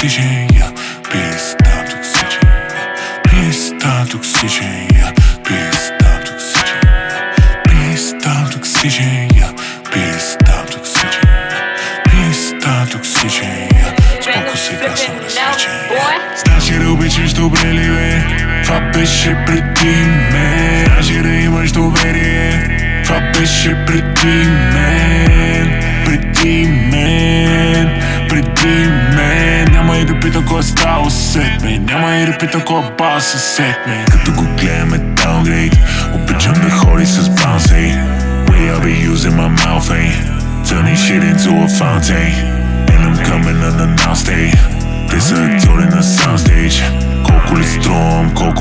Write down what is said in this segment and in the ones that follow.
toxician, yeah. Please stop toxician, yeah. Please stop toxician, yeah. Please stop toxician, yeah. Please stop toxician, yeah. Please stop toxician, yeah. Please stop toxician, yeah. Споко сега съм различен, yeah. Знаеш ли да обичаш добре ли бе? Това беше преди мен. Знаеш ли да имаш доверие? Това беше преди мен. Преди мен, преди мен. Няма и да питам кой е стал след мен. Няма и да питам кой е бал след мен. Като го гледаме downgrade, обичам да ходи с bounce, hey. Way I be using my mouth, hey. Turning shit into a fountain. And I'm coming unannounced, hey. Те са актьори на soundstage. Колко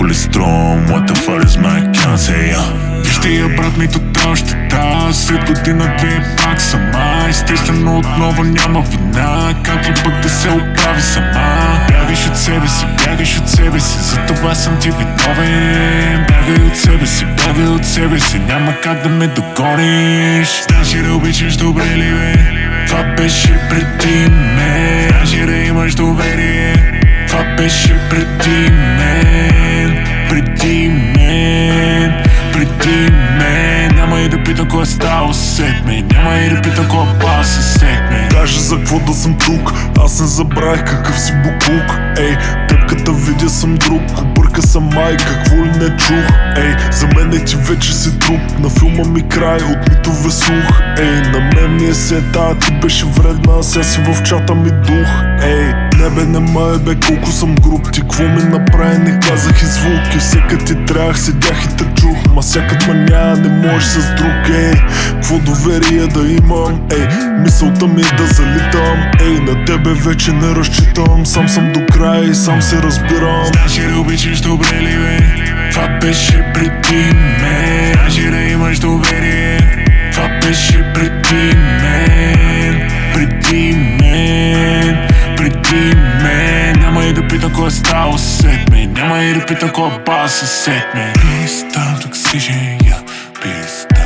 ли стром, what the fuck is my account, hey. Вижте я брат ми тотал щета. След година-две пак сама. Естествено отново няма вина. Как ли пък да се оправи сама? Бягаш от себе си, бягаш от себе си. Затова съм ти виновен. Бягай от себе си, бягай от себе си. Няма как да ме догониш. Знаеш ли да обичаш добре ли бе? Това беше преди мен. Знаеш ли да имаш доверие? Това беше преди мен. Преди мен. Преди мен. Няма и да питам кой е стал след мен. Няма и да питам кой е бал след мен. Кажи за какво да съм тук. Аз не забравих какъв си буклук. Ей, теб като видя съм друг. Обърка съм май, какво ли не чух. Ей, за мен ти вече си труп. На филма ми край, от митове слух. Ей, на мен ми е сета, ти беше вредна. Сега си в чата ми дух. Ей, не бе, не май бе, колко съм груб. Ти какво ми направи, не казах и звуки. Всека ти трябвах, седях и те чух. Ма сякът ма няма, не можеш с друг. Ей, какво доверие да имам. Ей, мисълта ми е да залитам. Ей, на тебе вече не разчитам. Сам съм до края и сам се разбирам. Знаеш ли да обичаш добре ли бе? Това беше преди мен. Знаеш ли да имаш доверие? Това беше преди мен. Преди мен. Преди мен. Няма и да питам кой е стал след мен. Няма и да питам кой е бал след мен. Please stop toxician, yeah. Please stop.